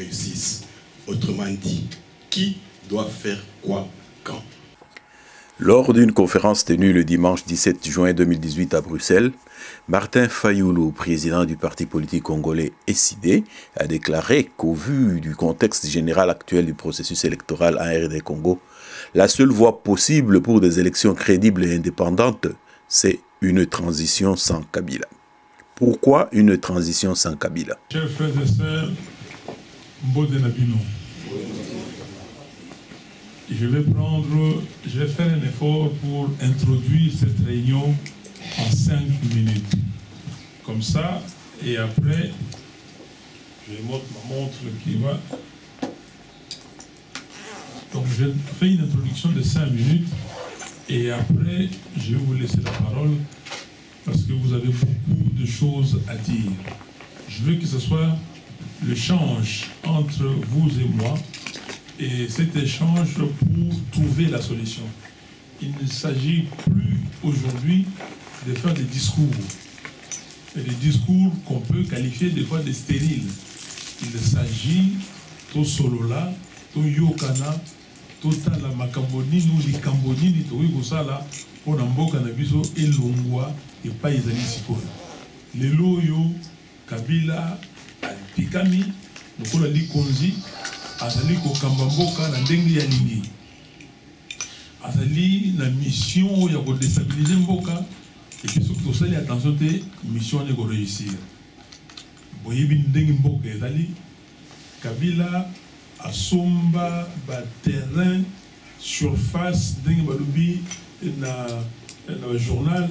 réussisse. Autrement dit, qui doit faire quoi, quand? Lors d'une conférence tenue le dimanche 17 juin 2018 à Bruxelles, Martin Fayulu, président du parti politique congolais SID, a déclaré qu'au vu du contexte général actuel du processus électoral en RD Congo, la seule voie possible pour des élections crédibles et indépendantes, c'est une transition sans Kabila. Pourquoi une transition sans Kabila? Chers frères et sœurs, Mbode Nabino, je vais faire un effort pour introduire cette réunion en 5 minutes. Comme ça, et après, je montre ma montre qui va. Donc je fais une introduction de 5 minutes et après, je vais vous laisser la parole parce que vous avez beaucoup de choses à dire. Je veux que ce soit l'échange entre vous et moi et cet échange pour trouver la solution. Il ne s'agit plus aujourd'hui de faire des discours. Et des discours qu'on peut qualifier des fois de stériles. Il s'agit tout solo là, tout yokana, tout la makamboni, nous les camboni, tout yokosala, pour n'amboka nabiso et longwa et pas les amis sikola. Les loyo, Kabila, Pikami, nous avons dit Konzi, azali ko kambamboka na ndenge ya lingi. Azali na mission ya ko déstabiliser mboka. Et puis surtout, ça, attention, la mission est de réussir. Vous voyez, Kabila, Asomba, terrain, surface, dans le journal,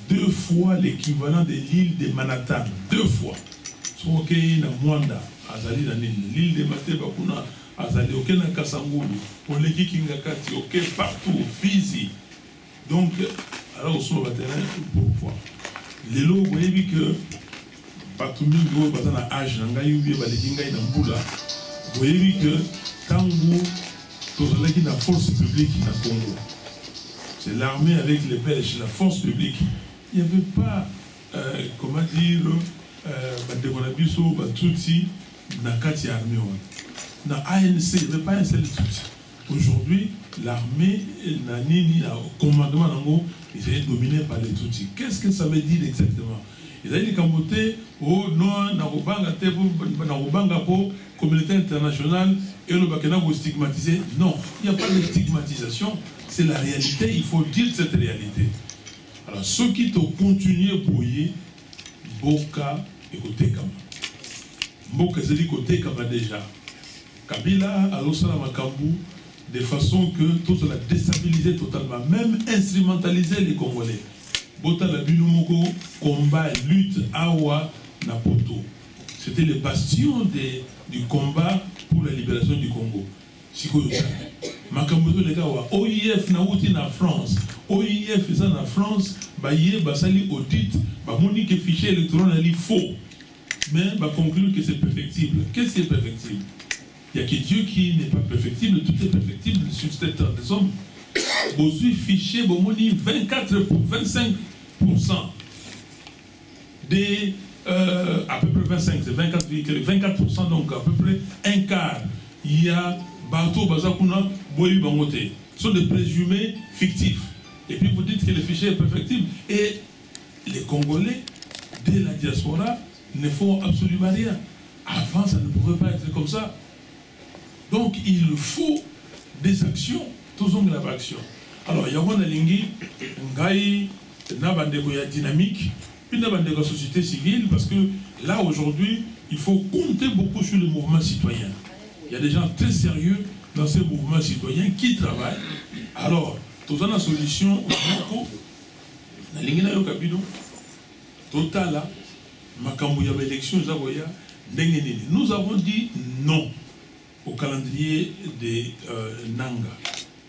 2 fois l'équivalent de l'île de Manhattan. 2 fois. Soit ok, na Mwanda, Azali, l'île de Matebakuna, Azali, ok, na Kasangulu, Oleki Kingakati, ok, partout, Fizi. Donc, alors, on se voit pourquoi. Les lots, vous voyez que Batumi, vous voyez que âge, vous voyez que Tango, tout la force publique dans le Congo. C'est l'armée avec les Belges, la force publique. Il n'y avait pas, comment dire, Badegonabiso, Batutsi, Nakati armée. Dans ANC, il n'y avait pas un seul Tutsi. Aujourd'hui, l'armée, le commandement, ils sont dominés par les Tutsis. Qu'est-ce que ça veut dire exactement? Ils ont dit qu'en oh non, la communauté internationale et le Bakena vous stigmatiser. Non, il n'y a pas de stigmatisation. C'est la réalité, il faut dire cette réalité. Alors, ceux qui ont continué à brouiller, Boka et Kotekama. Boka, c'est dit Kotekama déjà. Kabila, Alosala Makambu, de façon que tout cela déstabilisé totalement, même instrumentaliser les Congolais. Bota la Bilumoko, combat, lutte, Awa, Napoto. C'était le bastion du combat pour la libération du Congo. Makamboto les gars, OIF na outi na France, OIF ça na France, baye basali audit, ba moni que fichier électoral est faux, mais ba conclure que c'est perfectible. Qu'est-ce qui est perfectible? Il n'y a que Dieu qui n'est pas perfectible, tout est perfectible sur cette terre des hommes. Vous fichier, vous moni 24 pour 25% des à peu près 25, c'est 24%, donc à peu près un quart. Il y a Bato Bazakuna, Boyi Bangote. Ce sont des présumés fictifs. Et puis vous dites que le fichier est perfectible. Et les Congolais, de la diaspora, ne font absolument rien. Avant, ça ne pouvait pas être comme ça. Donc il faut des actions, tous ont de l'action. Alors, il y a un lingi, Ngai, Nabandego ya dynamique, puis Nabandego société civile, parce que là aujourd'hui, il faut compter beaucoup sur le mouvement citoyen. Il y a des gens très sérieux dans ces mouvements citoyens qui travaillent. Alors, tous la solution, la lingi na yo kabino, Totala, Makambu ya élection, nous avons dit non au calendrier des Nanga.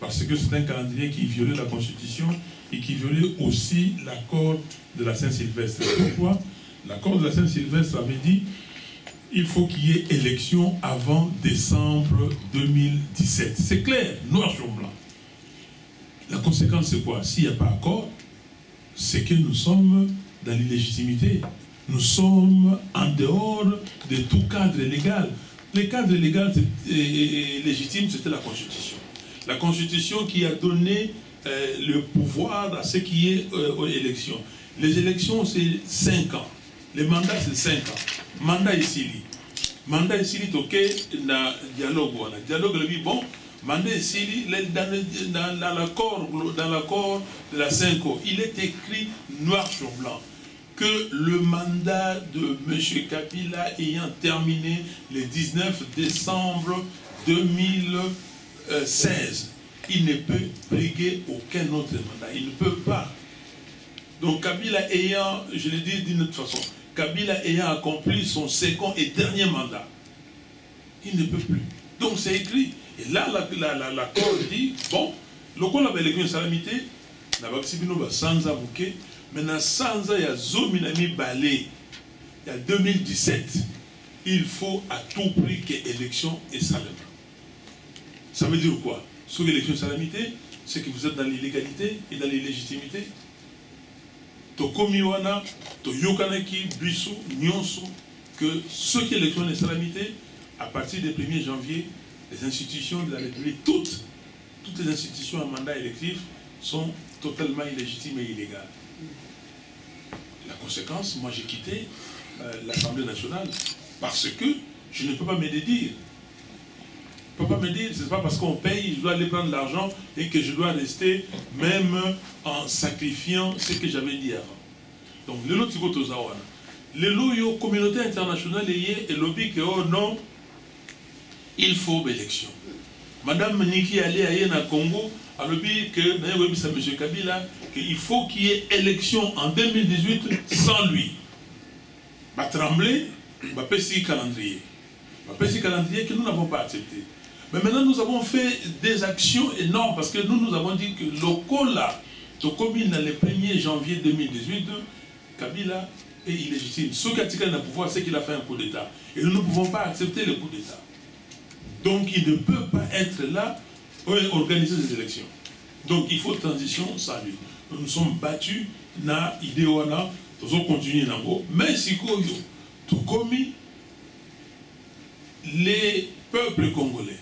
Parce que c'est un calendrier qui violait la Constitution et qui violait aussi l'accord de la Saint-Sylvestre. Pourquoi? L'accord de la Saint-Sylvestre avait dit qu'il faut qu'il y ait élection avant décembre 2017. C'est clair, noir sur blanc. La conséquence, c'est quoi? S'il n'y a pas accord, c'est que nous sommes dans l'illégitimité. Nous sommes en dehors de tout cadre légal. Le cadre légal et légitime, c'était la Constitution. La Constitution qui a donné le pouvoir à ce qui est aux élections. Les élections, c'est 5 ans. Les mandats, c'est 5 ans. Mandat ici, mandat ici, ok, na dialogue, dialogue, bon, mandat ici, dans l'accord de la 5 ans, il est écrit noir sur blanc que le mandat de M. Kabila ayant terminé le 19 décembre 2016, il ne peut briguer aucun autre mandat. Il ne peut pas. Donc Kabila ayant, je l'ai dit d'une autre façon, Kabila ayant accompli son second et dernier mandat, il ne peut plus. Donc c'est écrit. Et là, l'accord dit, bon, le coup la l'élection de salamité, la vaccination va sans avouer, maintenant sans il y a Zominami Balé, il y a 2017, il faut à tout prix que l'élection est salamée. Ça veut dire quoi? Sur l'élection de salamité, c'est que vous êtes dans l'illégalité et dans l'illégitimité. Tokomiwana, Toyokanaki, Bissou, Nyonso, que ceux qui électionnent les salamités, à partir du 1er janvier, les institutions de la République, toutes les institutions à mandat électif sont totalement illégitimes et illégales. La conséquence, moi j'ai quitté l'Assemblée nationale parce que je ne peux pas me dédire. Je ne peux pas me dire, ce n'est pas parce qu'on paye, je dois aller prendre l'argent et que je dois rester même en sacrifiant ce que j'avais dit avant. Donc, le lot de Zawana. Le lot de la communauté internationale est lobby que, oh non, il faut une élection. Madame Niki allait à Congo, a lobby que, M. Kabila, qu'il faut qu'il y ait élection en 2018 sans lui. Va trembler, va passer calendrier. Va passer calendrier que nous n'avons pas accepté. Mais maintenant, nous avons fait des actions énormes parce que nous avons dit que le COLA, commune le 1er janvier 2018, Kabila est illégitime. Ce qui a le pouvoir, c'est qu'il a fait un coup d'État. Et nous ne pouvons pas accepter le coup d'État. Donc, il ne peut pas être là pour organiser des élections. Donc, il faut transition sans lui. Nous nous sommes battus dans l'idée, nous allons continuer dans l'eau. Mais si tout comme les peuples congolais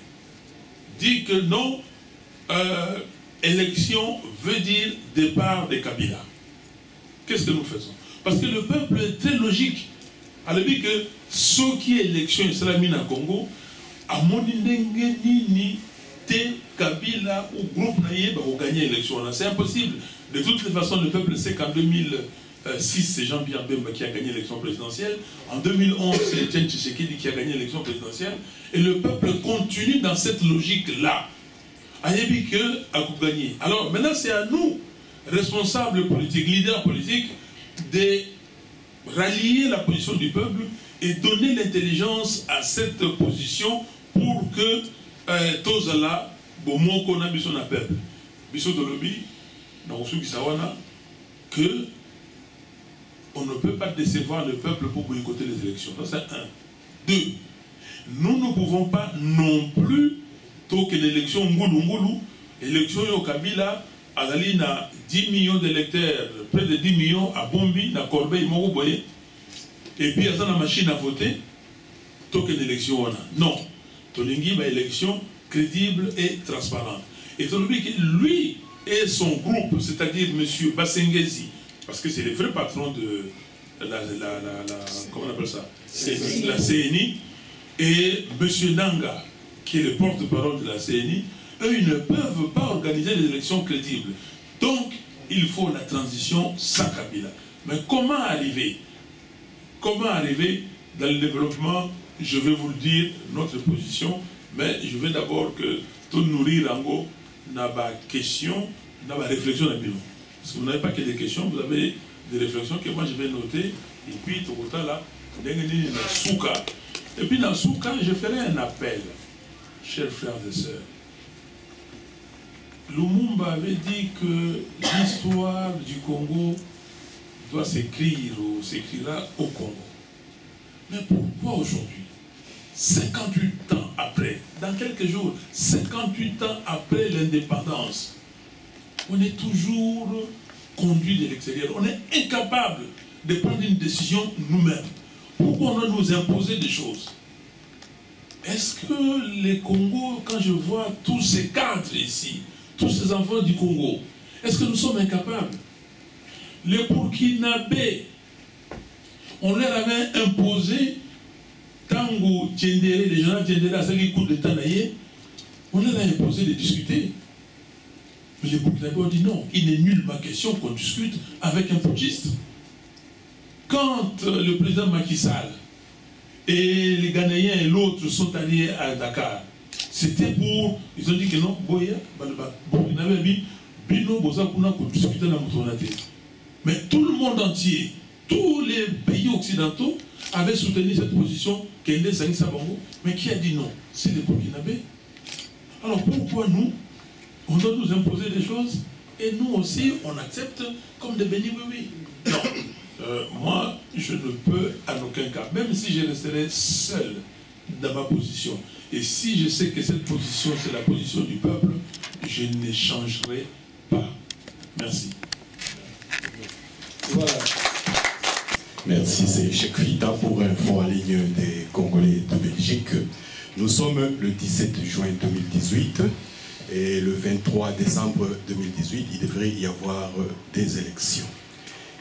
dit que non, élection veut dire départ de Kabila. Qu'est-ce que nous faisons? Parce que le peuple est très logique. Alors dit que ceux qui élection islamine à Congo, à mon ni Kabila ou groupe naïe va gagner l'élection. C'est impossible. De toutes les façons, le peuple sait qu'en 2006, c'est Jean-Pierre Bemba qui a gagné l'élection présidentielle. En 2011, c'est Etienne Tshisekedi qui a gagné l'élection présidentielle. Et le peuple continue dans cette logique-là. Ayebi que à gagner. Alors maintenant, c'est à nous, responsables politiques, leaders politiques, de rallier la position du peuple et donner l'intelligence à cette position pour que Tozala, bon, qu'on a besoin d'un peuple. Biso de lobby, dans que on ne peut pas décevoir le peuple pour boycotter les élections. Ça, c'est un. Deux, nous ne pouvons pas non plus, tant que l'élection Ngoulou, l'élection au Kabila, Azali na 10 millions d'électeurs, près de 10 millions à Bombi, à Corbeil, Mogoboye, et puis il y a une machine à voter, tant que l'élection on a. Non, Tolingi va élection crédible et transparente. Et lui et son groupe, c'est-à-dire M. Bassengezi, parce que c'est le vrai patron de comment on appelle ça, la CNI, et M. Nanga, qui est le porte-parole de la CNI, eux, ils ne peuvent pas organiser les élections crédibles. Donc, il faut la transition sans Kabila. Mais comment arriver? Comment arriver dans le développement? Je vais vous le dire, notre position, mais je veux d'abord que tout nourrir Rango n'a pas question, n'a pas réflexion dans le bureau. Parce que vous n'avez pas que des questions, vous avez des réflexions que moi je vais noter, et puis tout le temps là, et puis dans Souka, je ferai un appel, chers frères et sœurs. Lumumba avait dit que l'histoire du Congo doit s'écrire ou s'écrira au Congo. Mais pourquoi aujourd'hui, 58 ans après, dans quelques jours, 58 ans après l'indépendance, on est toujours conduit de l'extérieur. On est incapable de prendre une décision nous-mêmes. Pourquoi on doit nous imposer des choses? est-ce que les Congos, quand je vois tous ces cadres ici, tous ces enfants du Congo, est-ce que nous sommes incapables? Les Burkinabés, on leur avait imposé, Tango Tiendere, les gens Tiendere, à ceux qui coûtent de Tanaïe, on leur a imposé de discuter. Mais les Burkinabés ont dit non, il n'est nullement question qu'on discute avec un putschiste. Quand le président Macky Sall et les Ghanéens et l'autre sont allés à Dakar, c'était pour... Ils ont dit que non, Boya, Burkinabé dit, Bino Boza Kuna pour discuter dans notre tête. Mais tout le monde entier, tous les pays occidentaux avaient soutenu cette position Kende Sani Sabango. Mais qui a dit non? C'est les Burkinabés. Alors pourquoi nous, on doit nous imposer des choses et nous aussi, on accepte comme des bénis oui. Non. Moi, je ne peux en aucun cas, même si je resterai seul dans ma position, et si je sais que cette position, c'est la position du peuple, je n'échangerai pas. Merci. Voilà. Merci, c'est Cheikh Fita pour Info en ligne des Congolais de Belgique. Nous sommes le 17 juin 2018 et le 23 décembre 2018, il devrait y avoir des élections.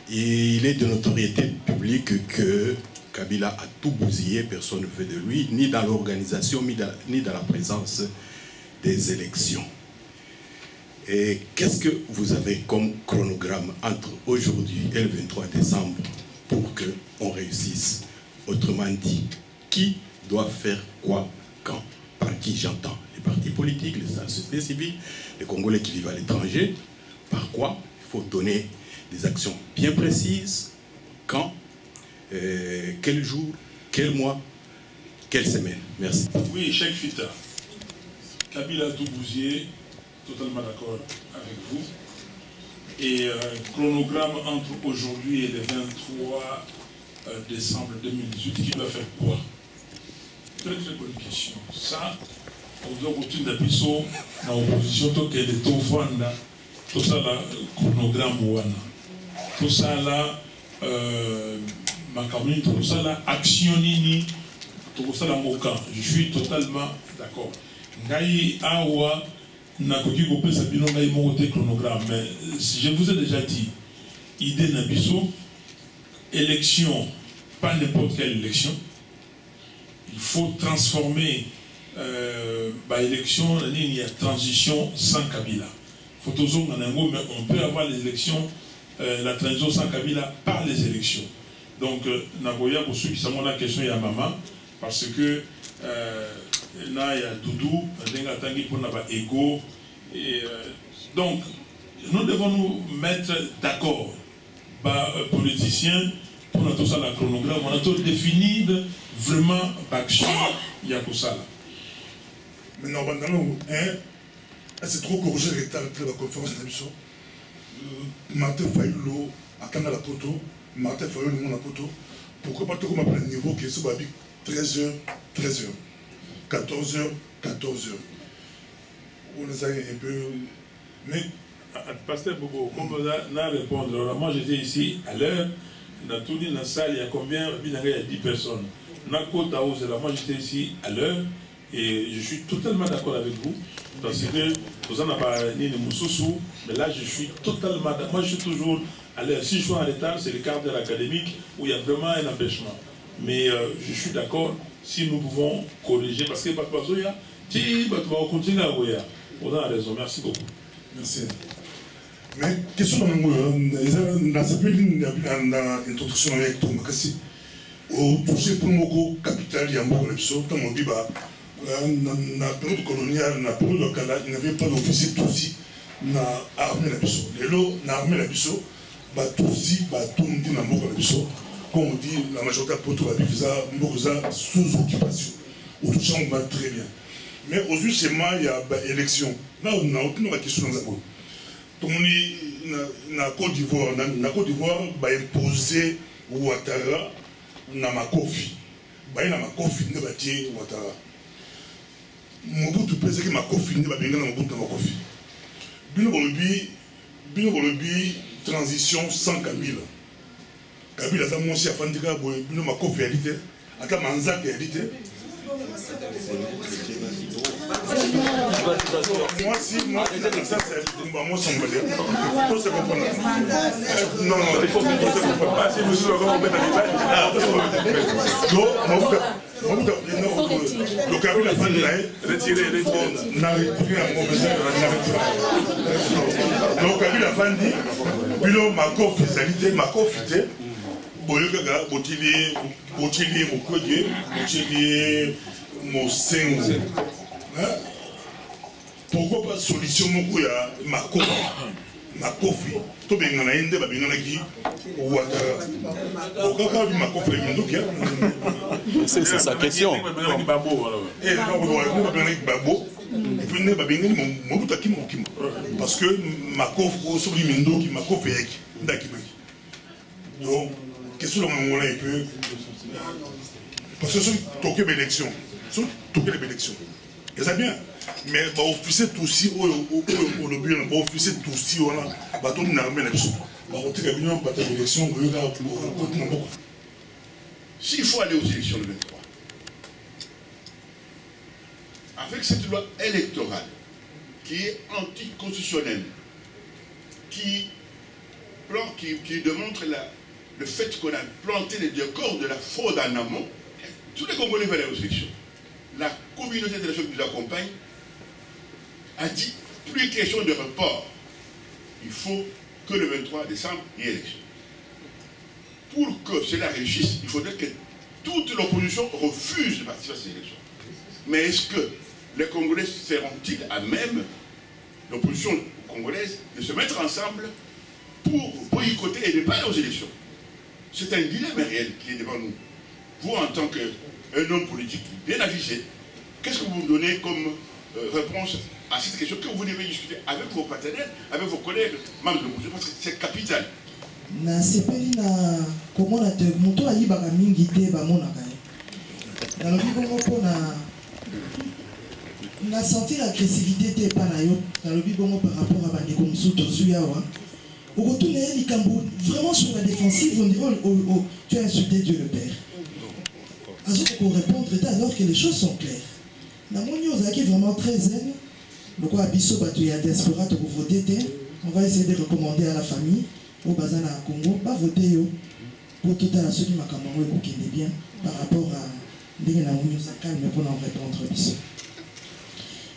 Et il est de notoriété publique que Kabila a tout bousillé, personne ne fait de lui, ni dans l'organisation, ni dans la présence des élections. Et qu'est-ce que vous avez comme chronogramme entre aujourd'hui et le 23 décembre pour qu'on réussisse? Autrement dit, qui doit faire quoi, quand? Par qui j'entends? Les partis politiques, les sociétés civiles, les Congolais qui vivent à l'étranger. Par quoi? Il faut donner des actions bien précises. Quand, quel jour, quel mois, quelle semaine? Merci. Oui, Cheikh Fita. Kabila tout bousillé, totalement d'accord avec vous. Et chronogramme entre aujourd'hui et le 23 décembre 2018, qui doit faire quoi? Très très bonne question. Ça, on doit continuer d'appuyer dans l'opposition, tant qu'elle est au fond, tout ça là, chronogramme ouana. Tout ça là, tout ça là, action nini, tout ça là, moka. Je suis totalement d'accord. Ngai awa, nakoki kopé sabino ngai mokote chronogramme. Mais je vous ai déjà dit, idée nabiso, élection, pas n'importe quelle élection. Il faut transformer l'élection, il y a transition sans Kabila. Mais on peut avoir les élections, la transition sans Kabila par les élections. Donc, Nagoya, pour ceux qui sont la question, il y a maman, parce que là, il y a Doudou, pour ego. Donc, nous devons nous mettre d'accord, politiciens, pour tout ça, la chronogramme, on a tout défini vraiment l'action, il y a pour ça. Maintenant, c'est trop corrigé avec la conférence d'émission. Martin Fayoulo, à Canada Poto, Martin Fayoulo, mon Poto, pourquoi pas tout comme un niveau qui est sur 13h, 13h, 14h, 14h. On est un peu. Mais. Pasteur Bobo, comme vous avez répondu, alors moi j'étais ici à l'heure, dans tout dans la salle, il y a combien? Il y a 10 personnes. Moi j'étais ici à l'heure et je suis totalement d'accord avec vous parce que vous en avez parlé de Moussoussou, mais là je suis totalement d'accord. Moi je suis toujours à l'heure. Si je suis en retard, c'est le quart d'heure académique où il y a vraiment un empêchement. Mais je suis d'accord si nous pouvons corriger parce que Batbazoya, on continue à voir. Vous avez raison. Merci beaucoup. Merci. Mais question dans l'introduction avec Thomas Kassi, au toucher pour mon capital, il y a un bon épisode, comme on dit, dans la période coloniale, dans la période locale, il n'y avait pas d'officier Tutsi dans l'armée d'Abisso. Les lots, dans l'armée d'Abisso, Tutsi, tout le monde dit dans le d'Abisso, comme on dit, la majorité de Poto Abisso, sous occupation. Au toucher, on va très bien. Mais aujourd'hui, chez moi, il y a élection. Là, on n'a aucune question dans la Côte. Tout le monde, na Côte d'Ivoire, va imposer Ouattara na Makofi. Ba na Makofi ne va tirer Ouattara. Mobutu pense que Makofi ne va bien na Mobutu na Makofi. Bino Bolobi, transition sans Kabila. Kabila a mon chef Fandika, Bino Makofi a dit, Ata Manzak a dit, Moi, si, moi, ça, c'est moi, sans me dire. Tout se comprend. Non, il faut que tout se comprenne. Ah, si monsieur le grand, on met dans les bails. Ah, tout se comprend. Donc, le cabine, la fin de l'année, retirer, n'arrive plus à mon besoin, donc, cabine, la fin dit, puis ma co-fisalité, ma co-fité, botili mokoye, botili mosengo. Pourquoi pas solution moko ya makofi to bengana inde ba bengana ki ouatara okaka bi makofi le ndo kia c'est sa question et non ba bengana ki babo et puis ne ba bengani mo butaki mo kimo parce que makofi ko so bi ndo ki makofi yaki ndaki baki donc qu'est-ce que l'on a un peu parce que c'est toqué l'élection c'est toqué l'élection et ça bien mais bah officier tout si au lobby bah officier tout si on a bah tout n'armé l'élection bah on tire bien battre l'élection s'il faut aller aux élections le 23 avec cette loi électorale qui est anticonstitutionnelle qui démontre le fait qu'on a planté les décors de la fraude en amont, tous les Congolais veulent aller aux élections. La communauté internationale qui nous accompagne a dit plus question de report. Il faut que le 23 décembre, il y ait élection. Pour que cela réussisse, il faudrait que toute l'opposition refuse de participer à ces élections. Mais est-ce que les Congolais seront-ils à même, l'opposition congolaise, de se mettre ensemble pour boycotter et ne pas aller aux élections? C'est un dilemme réel qui est devant nous. Vous, en tant qu'un homme politique bien avisé, qu'est-ce que vous me donnez comme réponse à cette question que vous devez discuter avec vos partenaires, avec vos collègues, membres de l'opposition, parce que c'est capital. Na sepeli na komona te moto ayibaka mingi te bamonaka ye. Nalobi bongo mpona na sentir agressivité te epa na yo. Nalobi bongo par rapport à bandeko mosusu tozwi awa. Au retour de Likambo, vraiment sur la défensive, on dirait tu as insulté Dieu le Père. Pour répondre alors que les choses sont claires. Dans mon news, qui est vraiment très zen, le quoi Abisso Batouya diaspora pour voter, on va essayer de recommander à la famille, au Bazana à Congo, pas voter pour tout à ceux qui m'a commandé qui est bien par rapport à des news à calme pour en répondre.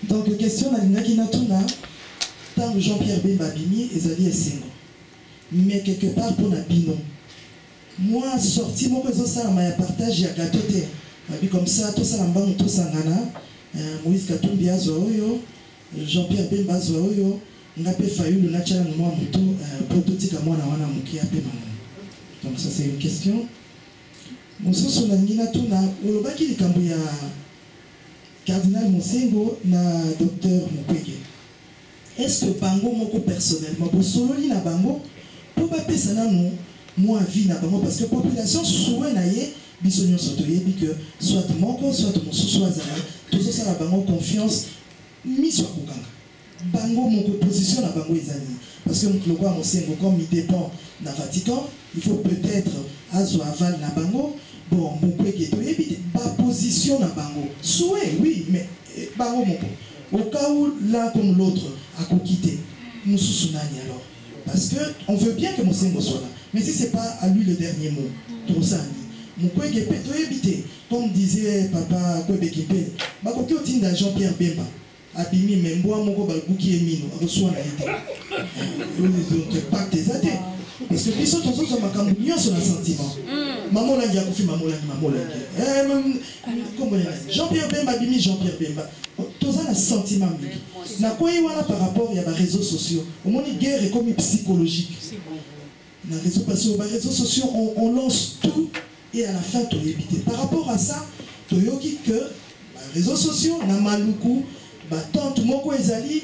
Donc, question à l'Inaki Natuna, tant que Jean-Pierre Bemba Bimi et Zali Essengo. Mais quelque part pour la bino. Moi, sorti mon réseau, ça m'a partagé à gâteau. Comme ça, tout ça, l'ambang, tout ça, Moïse Katumbi Azoyo, Jean-Pierre Bemba Azoyo, Ngapé Fayou, le Natchala, moi, Mouto, Prototype à moi, Nawana Mouki, Apé Maman. Donc, ça, c'est une question. Mon sens sur la Nina Tuna, ou le baki de Kambouya, Cardinal Monsengo, na docteur Mukwege. Est-ce que Bango, mon personnellement, pour solo, na Bango, pour pas payer nous, moi, vie na Bango, parce que la population, souvent, naïe, bisogno sotoye, que soit mon soit mon soit Zara, tout ça, la Bango, confiance, mis sur Kukanga. Bango, mon position, na Bango, les amis. Parce que le roi Monsengo, comme il dépend d'un Vatican, il faut peut-être, Azo Aval, na Bango, bon, mon pas position na Bango. Souhait, oui, mais Bango, mon au cas où l'un comme l'autre a quitté, nous sous-sounagnons alors. Parce qu'on veut bien que Monsengo soit là. Mais si ce n'est pas à lui le dernier mot, tout ça, comme disait papa Kwebekipe, Bakoki Otinda Jean-Pierre Bemba, Abimi Memboa Moko Balbouki Emino, reçoit la idée. Donc, pas tes athées. Parce que Bissot, on se makamouillon sur le sentiment. Maman l'a dit, maman l'a dit. Jean-Pierre Bemba, Abimi Jean-Pierre Bemba. Tout ça, le sentiment. Na quoi il y a par rapport à les réseaux sociaux. Au moins, une guerre est comme psychologique. Parce que les réseaux sociaux, on lance tout et à la fin, tu évité. Par rapport à ça, tu as dit que les réseaux sociaux, na maluku, tante moko ezali,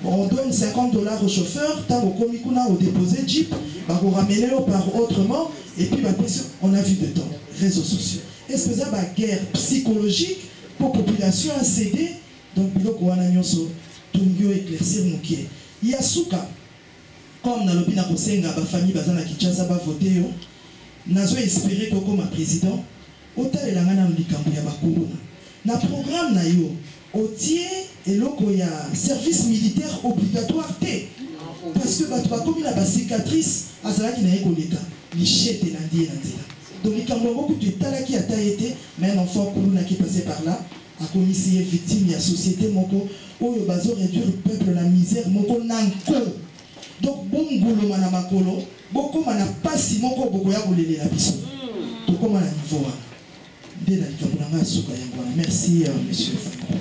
on donne $50 au chauffeur, tant au komikuna au déposé jeep, on ramène par autrement, et puis on a vu de temps, réseaux sociaux. Est-ce que ça va guerre psychologique pour la population à céder? Donc, on a éclaircir nous qui est. Il y a Souka, comme dans le Bina Kosenga, la famille Bazana Kinshasa va voter, nous avons espéré que comme président, otalelanga na likambo ya bakolo na programme na yo otie eloko ya service militaire obligatoire te parce que bato bakomi na basicatrice azalaki na ye koleka lichete na ndie na nzela donc likambo yango kutu etalaki ata ete mais un enfant kulunaki passé par là akomisi ye victime ya société moko oyo bazo réduire le peuple na misère moko nanko donc bongoloma na makolo bokoma na pasi moko bokoya kolelela biso tokoma na niveau wana nde na likambo na nga suka yango wana merci monsieur